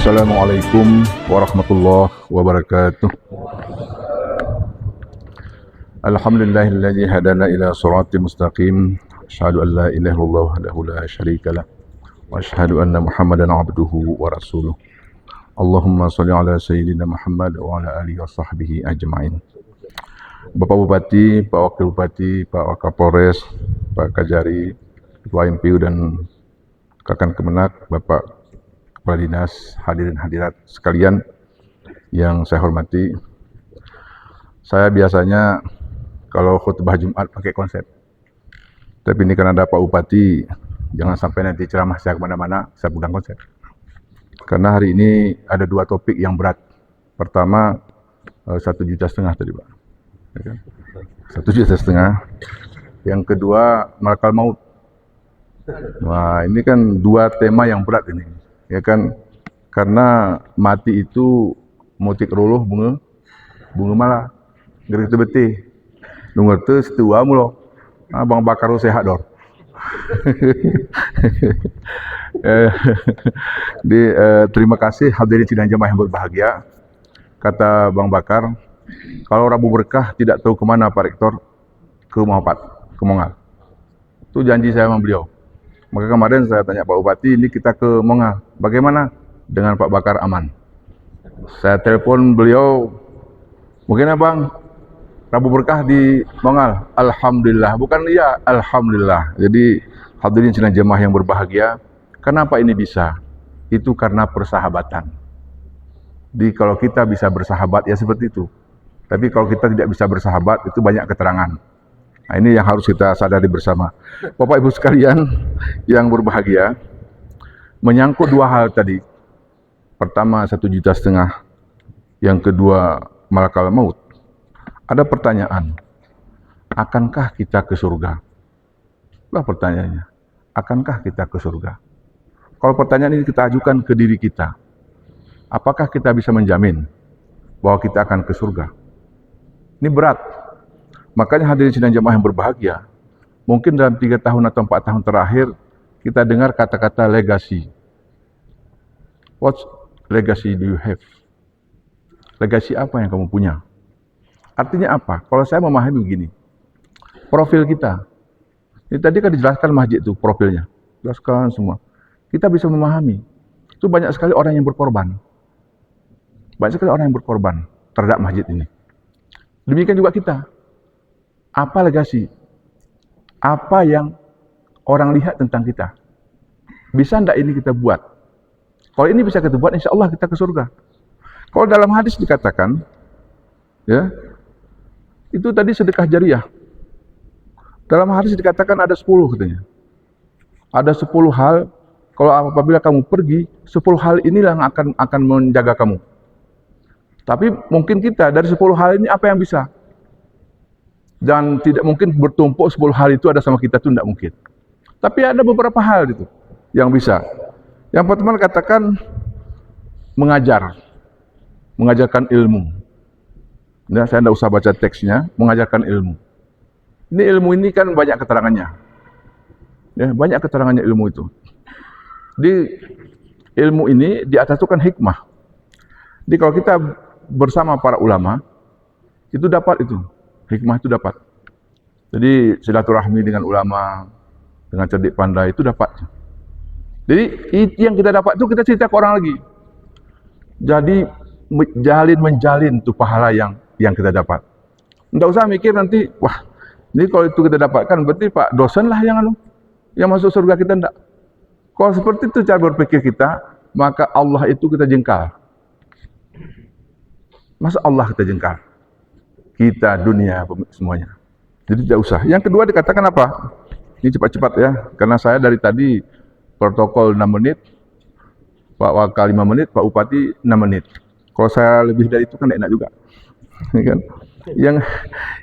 Assalamualaikum warahmatullahi wabarakatuh. Alhamdulillahilladzi hadana ila shiratal mustaqim. Asyhadu an la ilaha illallah wahdahu la syarikalah wa asyhadu anna Muhammadan abduhu wa rasuluh. Allahumma shalli ala sayyidina Muhammad wa ala alihi wa sahbihi ajmain. Bapak Bupati, Pak Wakil Bupati, Pak Wakapolres, Pak Kajari, Ketua MPU dan Kakan Kemenak, Bapak Kepala Dinas, hadirin hadirat sekalian yang saya hormati. Saya biasanya kalau khutbah Jumat pakai konsep. Tapi ini karena ada Pak Bupati, jangan sampai nanti ceramah saya kemana-mana, saya pegang konsep. Karena hari ini ada dua topik yang berat. Pertama, 1,5 juta tadi Pak. 1,5 juta. Yang kedua, malakal maut. Wah, ini kan dua tema yang berat ini. Ya kan, karena mati itu motik ruluh bunga malah ngeri itu betih nunggu itu setua mulo Bang Bakar sehat dor. Terima kasih hadirin sidang jamaah yang berbahagia. Kata Bang Bakar, kalau Rabu Berkah tidak tahu kemana Pak Rektor, ke Mahapat, ke Mongal. Itu janji saya sama beliau. Maka kemarin saya tanya Pak Bupati, ini kita ke Mongal, bagaimana dengan Pak Bakar aman? Saya telepon beliau, mungkin Bang, Rabu Berkah di Mongal. Alhamdulillah, bukan iya, Alhamdulillah. Jadi hadirin sidang jemaah yang berbahagia, kenapa ini bisa? Itu karena persahabatan. Jadi kalau kita bisa bersahabat ya seperti itu. Tapi kalau kita tidak bisa bersahabat, itu banyak keterangan. Nah, ini yang harus kita sadari bersama. Bapak Ibu sekalian yang berbahagia, menyangkut dua hal tadi. Pertama 1,5 juta, yang kedua malakal maut. Ada pertanyaan, akankah kita ke surga? Lah pertanyaannya, akankah kita ke surga? Kalau pertanyaan ini kita ajukan ke diri kita, apakah kita bisa menjamin bahwa kita akan ke surga? Ini berat. Makanya hadirin sidang jamaah yang berbahagia, mungkin dalam 3 tahun atau 4 tahun terakhir, kita dengar kata-kata legacy. What legacy do you have? Legacy apa yang kamu punya? Artinya apa? Kalau saya memahami begini, profil kita. Ini tadi kan dijelaskan masjid itu profilnya. Jelaskan semua. Kita bisa memahami. Itu banyak sekali orang yang berkorban. Banyak sekali orang yang berkorban terhadap masjid ini. Demikian juga kita. Apa legasi? Apa yang orang lihat tentang kita? Bisa enggak ini kita buat? Kalau ini bisa kita buat, insya Allah kita ke surga. Kalau dalam hadis dikatakan, ya, itu tadi sedekah jariah. Dalam hadis dikatakan ada 10 katanya. Ada 10 hal, kalau apabila kamu pergi, 10 hal inilah yang akan menjaga kamu. Tapi mungkin kita dari 10 hal ini apa yang bisa? Dan tidak mungkin bertumpuk 10 hal itu ada sama kita, itu tidak mungkin. Tapi ada beberapa hal itu yang bisa. Yang pertama katakan mengajarkan ilmu. Nah, saya tidak usah baca teksnya, mengajarkan ilmu. Ini ilmu ini kan banyak keterangannya. Ya, banyak keterangannya ilmu itu. Di ilmu ini di atas itu kan hikmah. Jadi kalau kita bersama para ulama, itu dapat itu. Hikmah itu dapat. Jadi silaturahmi dengan ulama, dengan cerdik pandai itu dapat. Jadi yang kita dapat itu kita cerita ke orang lagi. Jadi menjalin tuh pahala yang kita dapat. Tidak usah mikir nanti, wah, ini kalau itu kita dapatkan berarti Pak dosen lah yang masuk surga, kita enggak. Kalau seperti itu cara berpikir kita, maka Allah itu kita jengkal. Masa Allah kita jengkal? Kita dunia semuanya. Jadi tidak usah. Yang kedua dikatakan apa? Ini cepat-cepat ya, karena saya dari tadi protokol 6 menit, Pak Wakal 5 menit, Pak Bupati 6 menit. Kalau saya lebih dari itu kan enak juga.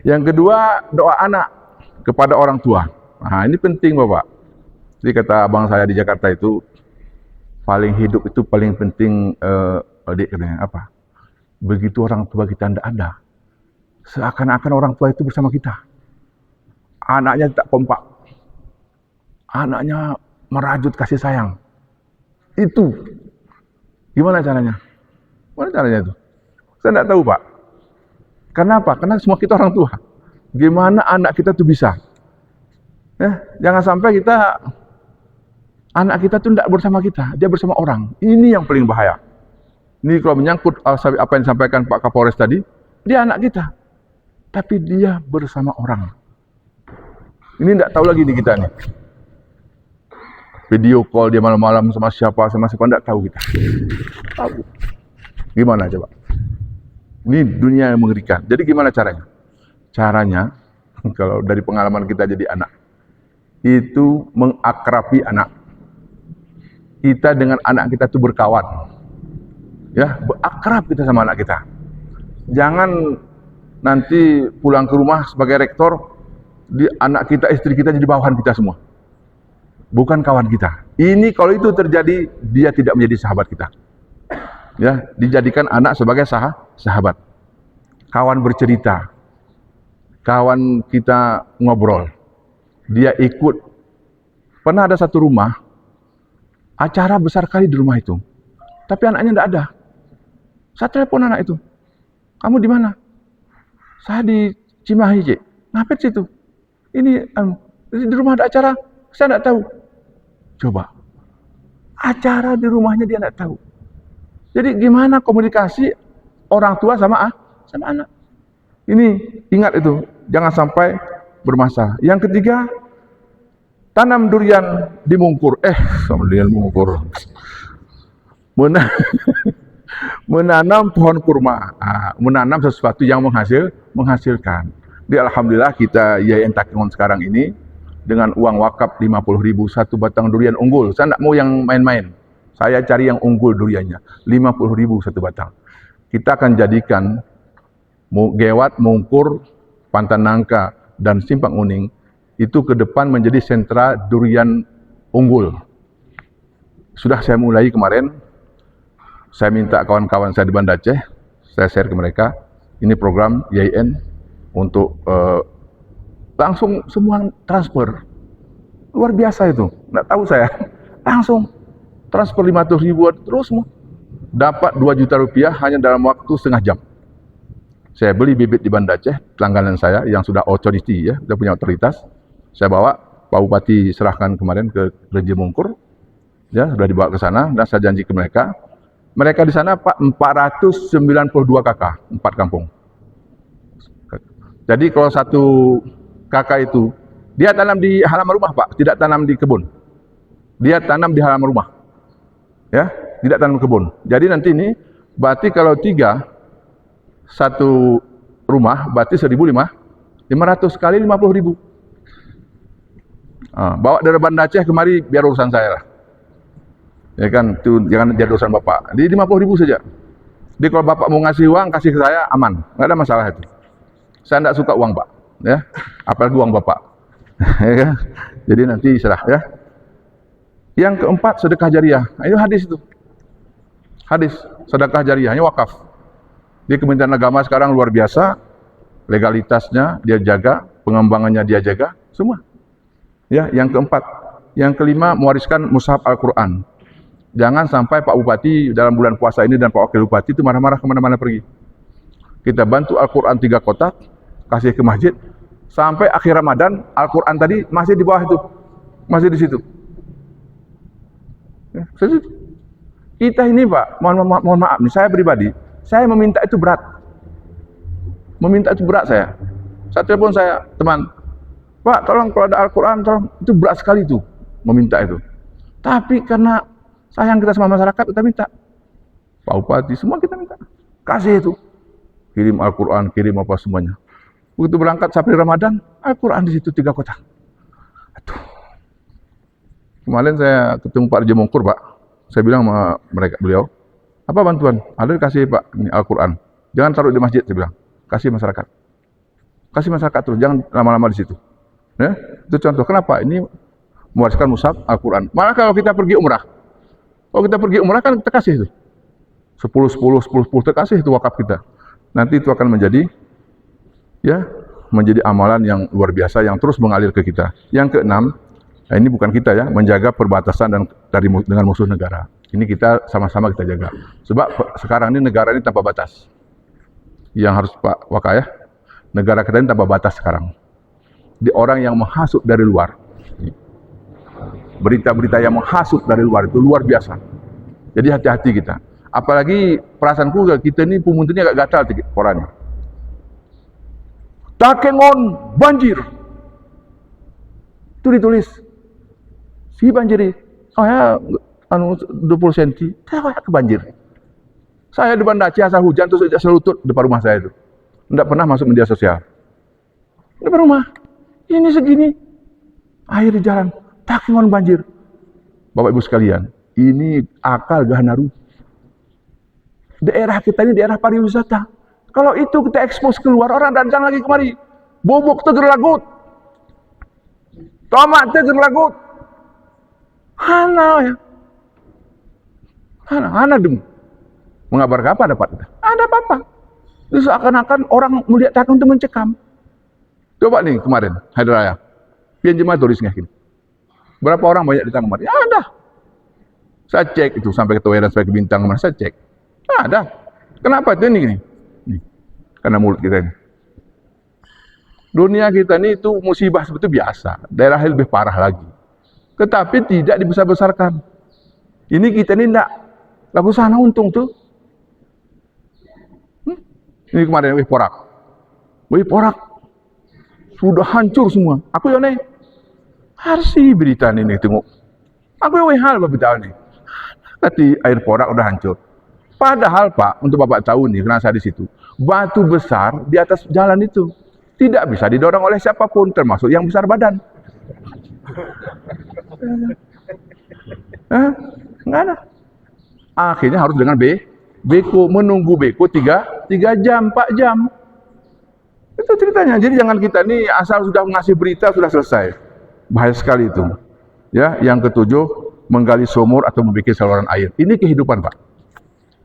Yang kedua, doa anak kepada orang tua. Nah, ini penting Bapak. Jadi kata abang saya di Jakarta itu, paling hidup itu paling penting adik katanya apa? Begitu orang tua kita tidak ada, seakan-akan orang tua itu bersama kita. Anaknya tak kompak. Anaknya merajut kasih sayang. Itu Gimana caranya? Gimana caranya itu? Saya tidak tahu, Pak. Kenapa? Karena semua kita orang tua. Gimana anak kita tuh bisa? Ya, jangan sampai anak kita tuh tidak bersama kita, dia bersama orang. Ini yang paling bahaya. Ini kalau menyangkut apa yang disampaikan Pak Kapolres tadi, dia anak kita, tapi dia bersama orang. Ini tidak tahu lagi di kita nih. Video call dia malam-malam sama siapa tidak tahu kita. Tahu. Gimana coba? Ini dunia yang mengerikan. Jadi gimana caranya? Caranya, kalau dari pengalaman kita jadi anak, itu mengakrabi anak. Kita dengan anak kita itu berkawan. Ya, berakrab kita sama anak kita. Jangan nanti pulang ke rumah sebagai rektor, anak kita, istri kita jadi bawahan kita semua. Bukan kawan kita. Ini kalau itu terjadi, dia tidak menjadi sahabat kita. Ya, dijadikan anak sebagai sahabat. Kawan bercerita. Kawan kita ngobrol. Dia ikut. Pernah ada satu rumah, acara besar kali di rumah itu. Tapi anaknya tidak ada. Saya telepon anak itu. Kamu di mana? Saya di Cimahi, Cik. Ngapain situ? Ini di rumah ada acara. Saya tidak tahu. Coba. Acara di rumahnya dia tidak tahu. Jadi gimana komunikasi orang tua sama anak? Ini ingat itu. Jangan sampai bermasalah. Yang ketiga, tanam durian di Mungkur. Sama durian Mungkur. Menanam pohon kurma. Menanam sesuatu yang menghasilkan. Di alhamdulillah kita Yayasan Takengon sekarang ini dengan uang wakaf 50.000 satu batang durian unggul. Saya tidak mau yang main-main. Saya cari yang unggul duriannya. 50.000 satu batang. Kita akan jadikan Gewat, Mungkur, Pantan Nangka, dan Simpang Uning itu ke depan menjadi sentra durian unggul. Sudah saya mulai kemarin. Saya minta kawan-kawan saya di Banda Aceh, saya share ke mereka. Ini program YIN untuk langsung semua transfer. Luar biasa itu. Nggak tahu saya. Langsung transfer 500.000 terus semua. Dapat 2 juta rupiah hanya dalam waktu setengah jam. Saya beli bibit di Banda Aceh, langganan saya yang sudah authority ya, sudah punya otoritas. Saya bawa, Pak Bupati serahkan kemarin ke Renji Mungkur. Ya, sudah dibawa ke sana dan saya janji ke mereka. Mereka di sana Pak 492 kakak, 4 kampung. Jadi kalau satu kakak itu, dia tanam di halaman rumah Pak, tidak tanam di kebun. Dia tanam di halaman rumah. Ya, tidak tanam di kebun. Jadi nanti ini, berarti kalau 3, satu rumah, berarti 1.500 kali 50.000. Bawa dari Banda Aceh kemari, biar urusan saya lah. Ya kan, itu jangan jadi urusan Bapak. Di 50.000 saja. Jadi kalau Bapak mau ngasih uang, kasih ke saya, aman. Nggak ada masalah itu. Saya tidak suka uang Pak. Ya, apalagi uang Bapak. Ya, jadi nanti serah ya. Yang keempat, sedekah jariah. Itu hadis itu. Hadis, sedekah jariahnya wakaf. Di Kementerian Agama sekarang luar biasa. Legalitasnya dia jaga, pengembangannya dia jaga, semua. Ya, yang keempat. Yang kelima, mewariskan mushaf Al-Quran. Jangan sampai Pak Bupati dalam bulan puasa ini dan Pak Wakil Bupati itu marah-marah kemana-mana pergi. Kita bantu Al-Quran 3 kotak, kasih ke masjid. Sampai akhir Ramadan, Al-Quran tadi masih di bawah itu. Masih di situ. Ya, kita ini Pak, mohon maaf nih, saya pribadi, saya meminta itu berat. Meminta itu berat saya. Saya telepon saya, teman, Pak tolong kalau ada Al-Quran, tolong, itu berat sekali itu, meminta itu. Tapi karena sayang kita sama masyarakat, kita minta. Pak Bupati, semua kita minta. Kasih itu. Kirim Al-Quran, kirim apa semuanya. Begitu berangkat sampai Ramadan, Al-Quran di situ 3 kotak. Aduh. Kemarin saya ketemu Pak Renji Mungkur, Pak. Saya bilang sama beliau, apa bantuan? Ada dikasih Pak, ini Al-Quran. Jangan taruh di masjid, saya bilang. Kasih masyarakat. Kasih masyarakat terus, jangan lama-lama di situ. Ya, itu contoh. Kenapa? Ini mewariskan mushaf Al-Quran. Malah kalau kita pergi umrah, kan kita kasih itu. 10 terkasih itu wakaf kita. Nanti itu akan menjadi amalan yang luar biasa yang terus mengalir ke kita. Yang keenam, ini bukan kita ya, menjaga perbatasan dengan musuh negara. Ini kita sama-sama kita jaga. Sebab sekarang ini negara ini tanpa batas. Yang harus Pak Wakayah, negara kita ini tanpa batas sekarang. Di orang yang menghasut dari luar. Berita-berita yang menghasut dari luar itu luar biasa. Jadi hati-hati kita. Apalagi perasaanku kita ini pemuntunnya agak gatal sedikit korannya. Takengon banjir. Itu ditulis. Si banjiri. Saya 20 cm. Saya ke banjir. Saya di Banda Aceh asal hujan terus selutut depan rumah saya itu. Tidak pernah masuk media sosial. Depan rumah. Ini segini. Air di jalan. Takengon banjir. Bapak Ibu sekalian, ini akal Gahanaru. Daerah kita ini daerah pariwisata. Kalau itu kita ekspos keluar, orang datang lagi kemari. Bubuk itu gerlagut. Tomat itu gerlagut. Hana ya. Hana dong. Mengabarkan apa dapat kita? Ada apa-apa. Terus seakan-akan orang melihat takun itu mencekam. Coba nih kemarin, Hari Raya. Pian jemaah turisnya gini. Berapa orang banyak datang kemarin? Ya ada. Saya cek itu sampai ke Tower dan sampai ke Bintang kemarin saya cek. Ada. Kenapa itu ini? Nih. Karena mulut kita ini. Dunia kita ini itu musibah seperti itu biasa. Daerah lebih parah lagi. Tetapi tidak dibesar-besarkan. Ini kita ini enggak. Lagu sana untung tuh. Ini kemarin Wih Porak. Sudah hancur semua. Aku ya nih. Harus sih berita ini tengok. Aku ya hal berita ini. Tadi air Porak udah hancur. Padahal Pak, untuk Bapak tahu nih, karena saya di situ, batu besar di atas jalan itu tidak bisa didorong oleh siapapun, termasuk yang besar badan. Enggak ada. Akhirnya harus dengan beko, menunggu beko 3 jam, 4 jam. Itu ceritanya. Jadi jangan kita nih asal sudah ngasih berita sudah selesai. Bahaya sekali itu. Ya, yang ketujuh, menggali sumur atau membuat saluran air. Ini kehidupan, Pak.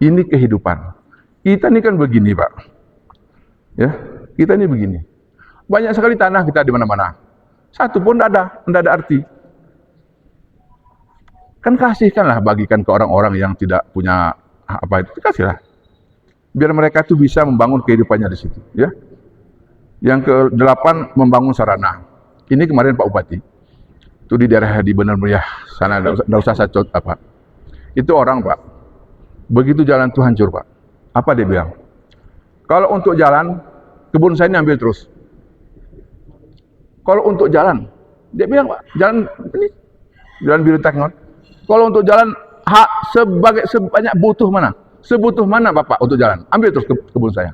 Ini kehidupan. Kita ini kan begini, Pak. Ya, kita ini begini. Banyak sekali tanah kita di mana-mana. Satu pun tidak ada arti. Kan kasihkanlah, bagikan ke orang-orang yang tidak punya apa itu, kasihlah. Biar mereka tuh bisa membangun kehidupannya di situ, ya. Yang ke-8, membangun sarana. Ini kemarin Pak Bupati. Itu di daerah di Benar Meriah sana, enggak usah saya apa. Itu orang, Pak. Begitu jalan itu hancur, Pak. Apa dia bilang? Kalau untuk jalan, kebun saya ini ambil terus. Kalau untuk jalan, dia bilang, Pak, jalan ini, jalan biru Takengon. Kalau untuk jalan, sebanyak butuh mana? Sebutuh mana Bapak untuk jalan? Ambil terus kebun saya.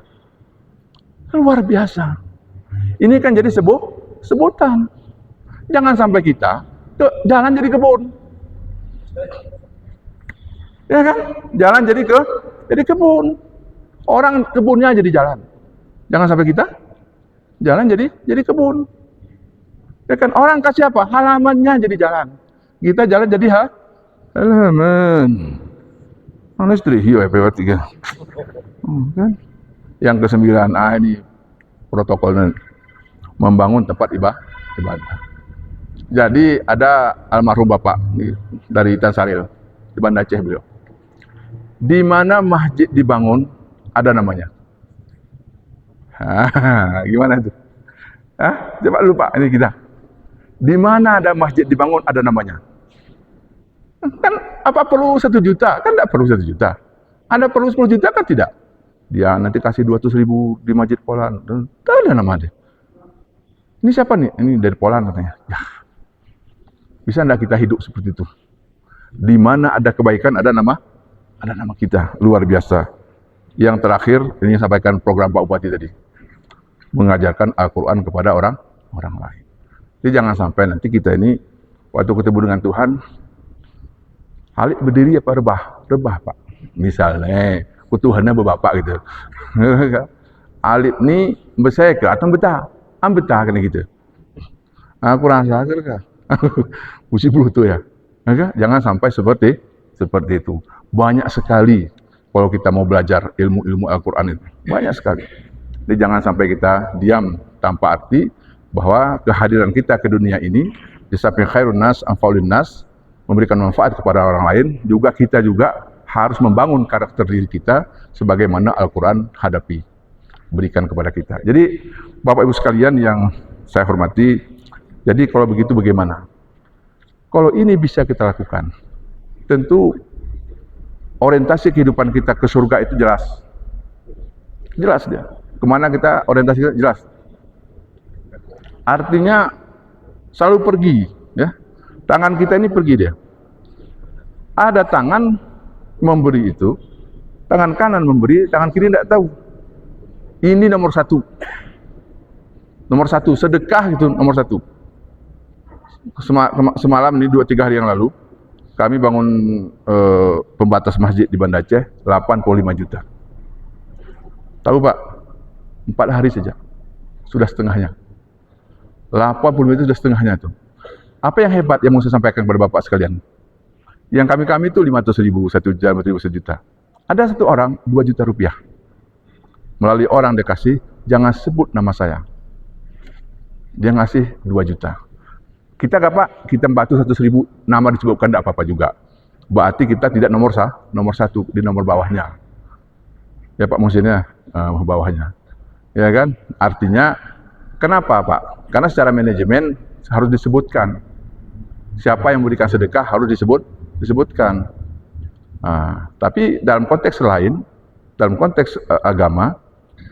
Luar biasa. Ini kan jadi sebutan. Jangan sampai kita jalan jadi kebun. Ya kan? Jalan jadi kebun. Orang kebunnya jadi jalan. Jangan sampai kita jalan jadi kebun. Ya kan? Orang kasih apa? Halamannya jadi jalan. Kita jalan jadi halaman. Mana istri hiu PW3. Kan? Yang ke-9 ini protokolnya membangun tempat ibadah. Jadi ada almarhum Bapak dari Tansaril di Banda Aceh beliau. Di mana masjid dibangun ada namanya. Gimana itu? Coba lupa ini kita. Di mana ada masjid dibangun ada namanya. Kan apa perlu 1 juta? Kan tidak perlu 1 juta. Ada perlu 10 juta kan tidak? Dia nanti kasih 200.000 di Masjid Polan. Tidak ada nama dia. Ini siapa nih? Ini dari Polan katanya. Ya. Bisa tidak kita hidup seperti itu? Di mana ada kebaikan ada nama kita. Luar biasa. Yang terakhir ini sampaikan program Pak Bupati tadi. Mengajarkan Al-Quran kepada orang lain. Jadi jangan sampai nanti kita ini waktu ketemu dengan Tuhan, Halid berdiri apa rebah Pak. Misalnya, Tuhannya berbapak gitu. Halid ni berseke atau betah? Betah kan gitu. Aku rasa kah? Pusi tu ya. Jangan sampai seperti itu. Banyak sekali kalau kita mau belajar ilmu-ilmu Al-Quran itu. Banyak sekali. Jadi jangan sampai kita diam tanpa arti bahwa kehadiran kita ke dunia ini disamping khairun nas anfaulin nas, memberikan manfaat kepada orang lain, juga kita juga harus membangun karakter diri kita sebagaimana Al-Quran berikan kepada kita. Jadi Bapak Ibu sekalian yang saya hormati, jadi kalau begitu bagaimana? Kalau ini bisa kita lakukan, tentu orientasi kehidupan kita ke surga itu jelas. Jelas dia. Kemana kita orientasi kita jelas. Artinya selalu pergi, ya. Tangan kita ini pergi dia. Ada tangan memberi itu, tangan kanan memberi, tangan kiri tidak tahu. Ini nomor satu. Nomor satu, sedekah itu nomor satu. Semalam ini 2-3 hari yang lalu, kami bangun pembatas masjid di Banda Aceh, 85 juta. Tahu Pak, 4 hari saja, sudah setengahnya. 85 itu sudah setengahnya tuh. Apa yang hebat yang mau saya sampaikan kepada Bapak sekalian? Yang kami itu 500 ribu, 1 juta, 1 juta. Ada satu orang 2 juta rupiah. Melalui orang dia kasih, jangan sebut nama saya. Dia ngasih 2 juta. Kita gak Pak, kita bantu 100 ribu, nama disebutkan tidak apa-apa juga. Berarti kita tidak nomor satu di nomor bawahnya. Ya Pak maksudnya, bawahnya. Ya kan? Artinya, kenapa Pak? Karena secara manajemen harus disebutkan. Siapa yang memberikan sedekah harus disebutkan. Tapi dalam konteks lain, dalam konteks agama,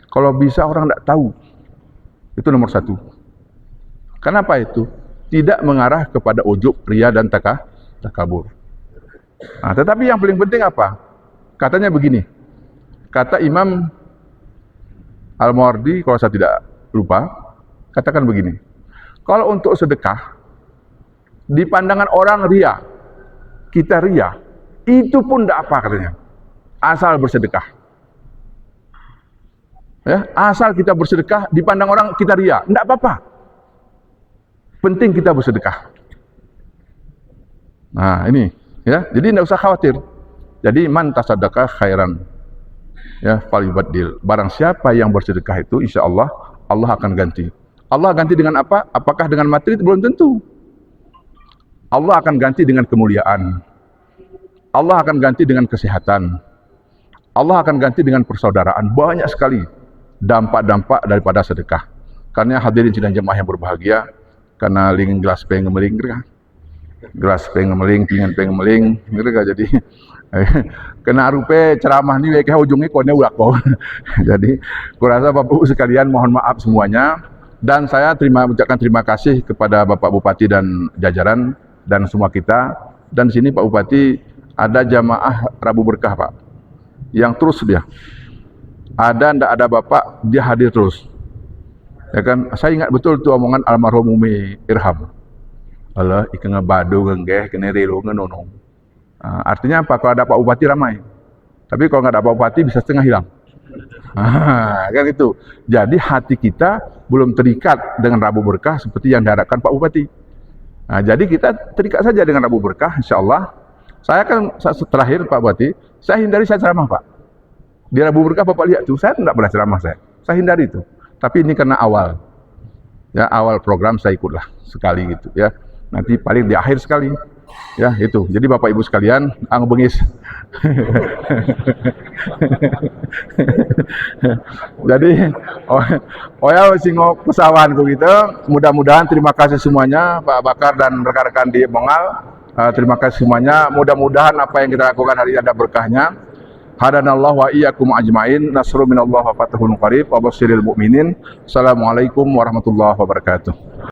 kalau bisa orang tidak tahu, itu nomor satu. Kenapa itu? Tidak mengarah kepada ujub, ria dan takabur. Tetapi yang paling penting apa? Katanya begini. Kata Imam Al-Mawardi, kalau saya tidak lupa, katakan begini. Kalau untuk sedekah, di pandangan orang ria, kita ria, itu pun tidak apa katanya. Asal bersedekah. Ya, asal kita bersedekah, dipandang orang kita ria, tidak apa-apa. Penting kita bersedekah. Nah ini, ya, jadi tidak usah khawatir. Jadi man tasaddaqa khairan, ya, falyubaddil. Barang siapa yang bersedekah itu, insya Allah Allah akan ganti. Allah ganti dengan apa? Apakah dengan materi? Belum tentu. Allah akan ganti dengan kemuliaan. Allah akan ganti dengan kesehatan. Allah akan ganti dengan persaudaraan. Banyak sekali dampak-dampak daripada sedekah. Karena hadirin sidang jemaah yang berbahagia, karena ling gelas pengemeling, gelas pengemeling, pingan pengemeling, jadi kena rupe ceramah ini kayak ujungnya kone ulah kau. Jadi, kurasa Bapak Ibu sekalian mohon maaf semuanya, dan saya ucapkan terima kasih kepada Bapak Bupati dan jajaran dan semua kita. Dan di sini Pak Bupati ada jamaah Rabu Berkah Pak, yang terus dia. Ada ndak ada Bapak, dia hadir terus. Ya kan, saya ingat betul tuh omongan almarhum Umi Irham. Allah ikan ngabado genggeh kene relo ngenonong. Artinya apa? Kalau ada Pak Bupati ramai. Tapi kalau nggak ada Pak Bupati bisa setengah hilang. Kan itu. Jadi hati kita belum terikat dengan Rabu Berkah seperti yang diharapkan Pak Bupati. Jadi kita terikat saja dengan Rabu Berkah, insya Allah. Saya kan terakhir Pak Bupati, saya hindari saya ceramah Pak. Di Rabu Berkah Bapak lihat tuh, saya tidak pernah ceramah saya hindari itu. Tapi ini karena awal, ya awal program saya ikutlah sekali gitu ya. Nanti paling di akhir sekali, ya itu. Jadi Bapak Ibu sekalian, bengis. Jadi, ya singok pesawanku gitu. Mudah-mudahan terima kasih semuanya Pak Bakar dan rekan-rekan di Mongal. Terima kasih semuanya. Mudah-mudahan apa yang kita lakukan hari ini ada berkahnya. Hadanallahu wa iyyakum ajmain. Nasrun minallah wa fathun qarib wa basyiril mu'minin. Assalamualaikum warahmatullahi wabarakatuh.